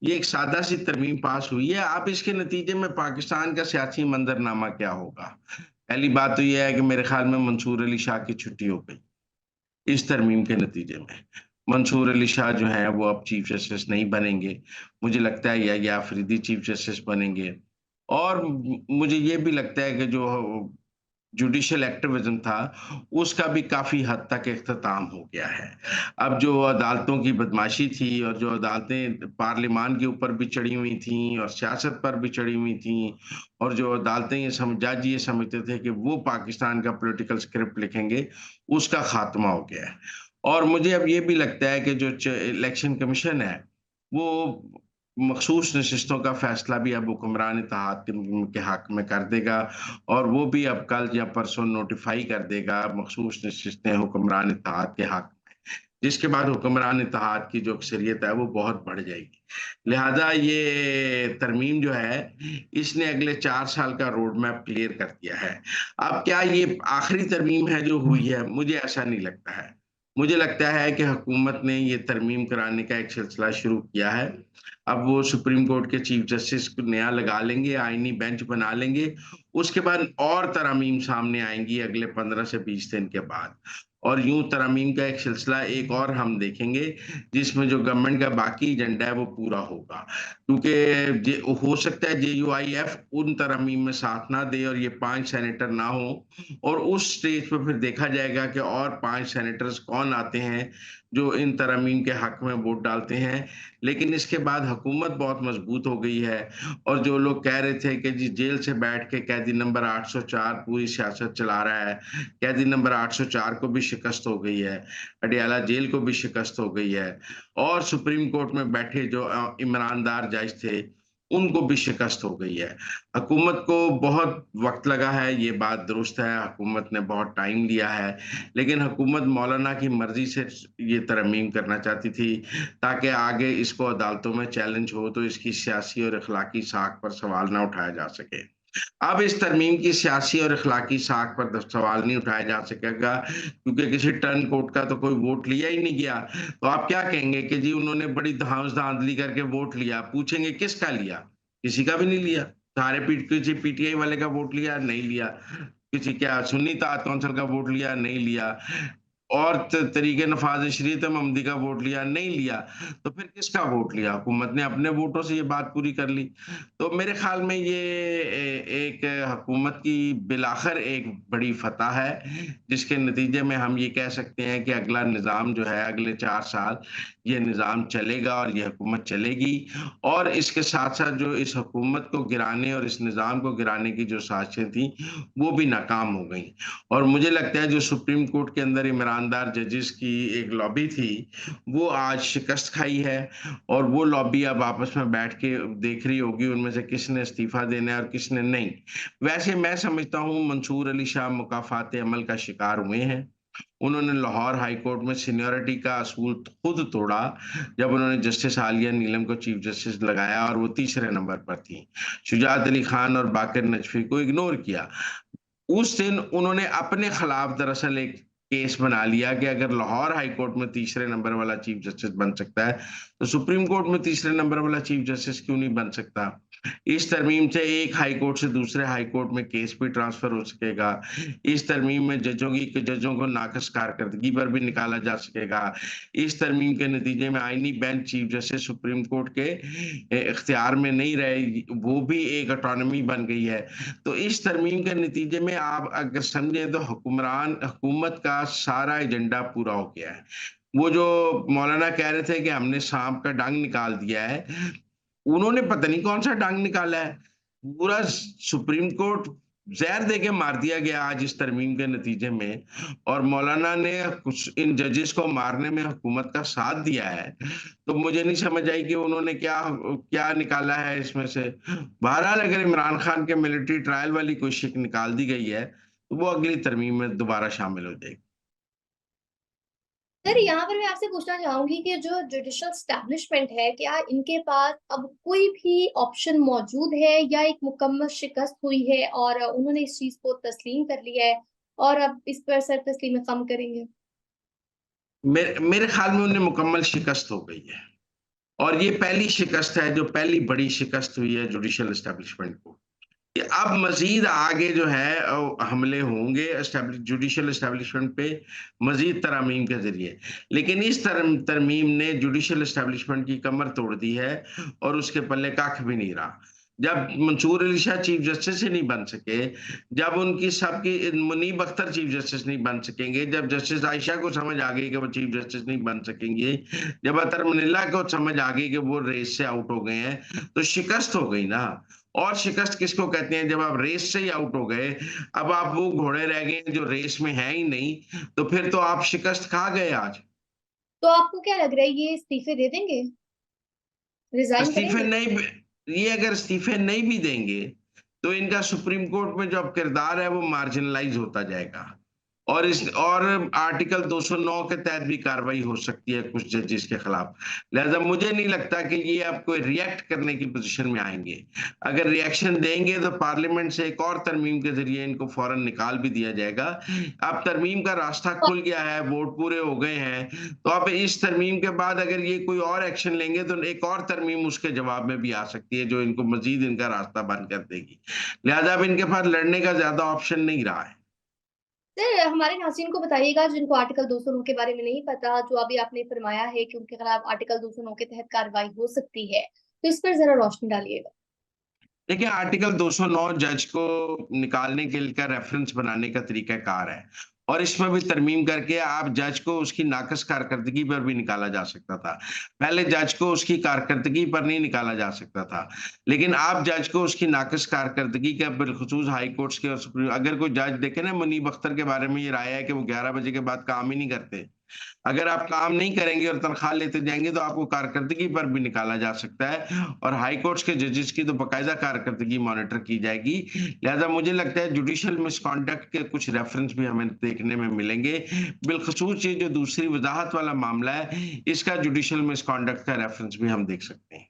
ये एक सादा सी तरमीम पास हुई है। अब इसके नतीजे में पाकिस्तान का सियासी मंजरनामा क्या होगा? पहली बात तो ये है कि मेरे ख्याल में मंसूर अली शाह की छुट्टी हो गई इस तरमीम के नतीजे में। मंसूर अली शाह जो है वो अब चीफ जस्टिस नहीं बनेंगे। मुझे लगता है या अफरीदी चीफ जस्टिस बनेंगे। और मुझे ये भी लगता है कि जो जुडिशियल एक्टिविज्म था, उसका भी काफी हद तक इख्तिताम हो गया है। अब जो अदालतों की बदमाशी थी और जो अदालतें पार्लियामान के ऊपर भी चढ़ी हुई थी और सियासत पर भी चढ़ी हुई थी, और जो अदालतें जज ये समझते थे कि वो पाकिस्तान का पॉलिटिकल स्क्रिप्ट लिखेंगे, उसका खात्मा हो गया है। और मुझे अब ये भी लगता है कि जो इलेक्शन कमीशन है, वो मखसूस नशिस्तों का फैसला भी अब हुक्मरान इत्तेहाद के हक में कर देगा। और वो भी अब कल या परसों नोटिफाई कर देगा मखसूस नशिस्तें हुक्मरान इत्तेहाद के हक में, जिसके बाद हुक्मरान इत्तेहाद की जो अक्सरियत है वो बहुत बढ़ जाएगी। लिहाजा ये तरमीम जो है, इसने अगले 4 साल का रोड मैप क्लियर कर दिया है। अब क्या ये आखिरी तरमीम है जो हुई है? मुझे ऐसा नहीं लगता है। मुझे लगता है कि हुकूमत ने ये तरमीम कराने का एक सिलसिला शुरू किया है। अब वो सुप्रीम कोर्ट के चीफ जस्टिस को नया लगा लेंगे, आईनी बेंच बना लेंगे। उसके बाद और तरमीम सामने आएंगी अगले 15 से 20 दिन के बाद। और यूं तरमीम का एक सिलसिला एक और हम देखेंगे, जिसमें जो गवर्नमेंट का बाकी एजेंडा है वो पूरा होगा। क्योंकि हो सकता है JUIF उन तरमीम में साथ ना दे और ये 5 सेनेटर ना हो, और उस स्टेज पे फिर देखा जाएगा कि और 5 सेनेटर्स कौन आते हैं जो इन तरमीम के हक में वोट डालते हैं। लेकिन इसके बाद हुकूमत बहुत मजबूत हो गई है। और जो लोग कह रहे थे कि जी जेल से बैठ के कैदी नंबर 804 पूरी सियासत चला रहा है, कैदी नंबर 804 को भी शिकस्त हो गई है, अडियाला जेल को भी शिकस्त हो गई है, और सुप्रीम कोर्ट में बैठे जो ईमानदार जज थे, उनको भी शिकस्त हो गई है। हुकूमत को बहुत वक्त लगा है, ये बात दुरुस्त है, हुकूमत ने बहुत टाइम लिया है। लेकिन हुकूमत मौलाना की मर्जी से ये तरमीम करना चाहती थी, ताकि आगे इसको अदालतों में चैलेंज हो तो इसकी सियासी और अखलाकी साख पर सवाल ना उठाया जा सके। अब इस तरमीम की सियासी और अखलाकी साख पर सवाल नहीं उठाया जा सकेगा, क्योंकि किसी टर्न कोर्ट का तो कोई वोट लिया ही नहीं गया। तो आप क्या कहेंगे कि जी उन्होंने बड़ी धांस धांधली करके वोट लिया? पूछेंगे किसका लिया? किसी का भी नहीं लिया। सारे किसी PTI वाले का वोट लिया? नहीं लिया। किसी क्या सुन्नी तात कौंसिल का वोट लिया? नहीं लिया। और तरीके नफाज शरीयत महमदी का वोट लिया? नहीं लिया। तो फिर किसका वोट लिया? हुकूमत ने अपने वोटों से ये बात पूरी कर ली। तो मेरे ख्याल में ये एक हुकूमत की बिलाखिर एक बड़ी फतह है, जिसके नतीजे में हम ये कह सकते हैं कि अगला निज़ाम जो है अगले 4 साल ये निज़ाम चलेगा और ये हुकूमत चलेगी। और इसके साथ साथ जो इस हुकूमत को गिराने और इस निज़ाम को गिराने की जो साजिशें थी, वो भी नाकाम हो गई। और मुझे लगता है जो सुप्रीम कोर्ट के अंदर ईमानदार जजेस की एक लॉबी थी, वो आज शिकस्त खाई है। और वो लॉबी अब आपस में बैठ के देख रही होगी उनमें से किसने इस्तीफा देना है और किसने नहीं। वैसे मैं समझता हूँ मंसूर अली शाह मुकाफात अमल का शिकार हुए हैं। उन्होंने लाहौर हाई कोर्ट में सीनियरिटी का असूल खुद तोड़ा, जब उन्होंने जस्टिस आलिया नीलम को चीफ जस्टिस लगाया और वो तीसरे नंबर पर थी। शुजात अली खान और बाकिर नजफी को इग्नोर किया। उस दिन उन्होंने अपने खिलाफ दरअसल एक केस बना लिया कि अगर लाहौर हाई कोर्ट में तीसरे नंबर वाला चीफ जस्टिस बन सकता है, तो सुप्रीम कोर्ट में तीसरे नंबर वाला चीफ जस्टिस क्यों नहीं बन सकता? इस तरमीम से एक हाई कोर्ट से दूसरे हाई कोर्ट में केस भी ट्रांसफर हो सकेगा। इस तरमीम में जजों को नाकस कारकर्दगी पर भी निकाला जा सकेगा। इस तरमीम के नतीजे में आईनी bench chief justice supreme court के इख्तियार में नहीं रहे, वो भी एक ऑटोनॉमी बन गई है। तो इस तरमीम के नतीजे में आप अगर समझे तो हुकूमत का सारा एजेंडा पूरा हो गया है। वो जो मौलाना कह रहे थे कि हमने सांप का डंग निकाल दिया है, उन्होंने पता नहीं कौन सा डंग निकाला है। पूरा सुप्रीम कोर्ट जहर दे के मार दिया गया आज इस तरमीम के नतीजे में। और मौलाना ने कुछ इन जजेस को मारने में हुकूमत का साथ दिया है। तो मुझे नहीं समझ आई कि उन्होंने क्या क्या निकाला है इसमें से। बहरहाल अगर इमरान खान के मिलिट्री ट्रायल वाली कोई शिक निकाल दी गई है, तो वो अगली तरमीम में दोबारा शामिल हो जाएगी। सर, यहाँ पर मैं आपसे पूछना चाहूंगी कि जो जुडिशियल स्टैब्लिशमेंट है, क्या इनके पास अब कोई भी ऑप्शन मौजूद है, या एक मुकम्मल शिकस्त हुई है और उन्होंने इस चीज को तस्लीम कर लिया है और अब इस पर सर तस्लीम कम करेंगे? मेरे ख्याल में उन्हें मुकम्मल शिकस्त हो गई है। और ये पहली शिकस्त है, जो पहली बड़ी शिकस्त हुई है जुडिशियल एस्टेब्लिशमेंट को, कि अब मजीद आगे जो है हमले होंगे जुडिशियल एस्टेब्लिशमेंट पे मजीद तरमीम के जरिए। लेकिन इस तरमीम ने जुडिशियल एस्टेब्लिशमेंट की कमर तोड़ दी है और उसके पल्ले कख भी नहीं रहा। जब मंसूर अली शाह चीफ जस्टिस ही नहीं बन सके, जब उनकी सबकी मुनीब अख्तर चीफ जस्टिस नहीं बन सकेंगे, जब जस्टिस आयशा को समझ आ गई कि वो चीफ जस्टिस नहीं बन सकेंगे, जब अतर मनिल्ला को समझ आ गई कि वो रेस से आउट हो गए हैं, तो शिकस्त हो गई ना। और शिकस्त किसको कहते हैं? जब आप रेस से ही आउट हो गए, अब आप वो घोड़े रह गए जो रेस में है ही नहीं, तो फिर तो आप शिकस्त खा गए आज। तो आपको क्या लग रहा है, ये इस्तीफे दे देंगे, रिजाइन इस्तीफे करेंगे? नहीं ये अगर इस्तीफे नहीं भी देंगे, तो इनका सुप्रीम कोर्ट में जो अब किरदार है वो मार्जिनलाइज होता जाएगा, और आर्टिकल 209 के तहत भी कार्रवाई हो सकती है कुछ जजेस के खिलाफ। लिहाजा मुझे नहीं लगता कि ये अब कोई रिएक्ट करने की पोजीशन में आएंगे। अगर रिएक्शन देंगे तो पार्लियामेंट से एक और तरमीम के जरिए इनको फौरन निकाल भी दिया जाएगा। अब तरमीम का रास्ता खुल गया है, वोट पूरे हो गए हैं, तो अब इस तरमीम के बाद अगर ये कोई और एक्शन लेंगे तो एक और तरमीम उसके जवाब में भी आ सकती है, जो इनको मजीद इनका रास्ता बंद कर देगी। लिहाजा अब इनके पास लड़ने का ज्यादा ऑप्शन नहीं रहा है। सर, हमारे नाज़रीन को बताइएगा जिनको आर्टिकल 209 के बारे में नहीं पता, जो अभी आपने फरमाया है कि उनके खिलाफ आर्टिकल 209 के तहत कार्रवाई हो सकती है, तो इस पर जरा रोशनी डालिएगा। देखिए, आर्टिकल 209 जज को निकालने के लिए का रेफरेंस बनाने का तरीकाकार है, और इसमें भी तरमीम करके आप जज को उसकी नाक़िस कारकर्दगी पर भी निकाला जा सकता था। पहले जज को उसकी कारकर्दगी पर नहीं निकाला जा सकता था, लेकिन आप जज को उसकी नाक़िस कारकर्दगी का, बिलख़ुसूस हाई कोर्ट्स के और सुप्रीम, अगर कोई जज देखे ना, मुनीब अख्तर के बारे में ये राय है कि वो 11 बजे के बाद काम ही नहीं करते। अगर आप काम नहीं करेंगे और तनख्वाह लेते जाएंगे तो आपको कारकर्दगी पर भी निकाला जा सकता है, और हाई कोर्ट्स के जजेस की तो बाकायदा कारकर्दगी मॉनिटर की जाएगी। लिहाजा मुझे लगता है जुडिशियल मिसकॉन्डक्ट के कुछ रेफरेंस भी हमें देखने में मिलेंगे। बिलखसूस ये जो दूसरी वजाहत वाला मामला है, इसका जुडिशियल मिसकॉन्डक्ट का रेफरेंस भी हम देख सकते हैं।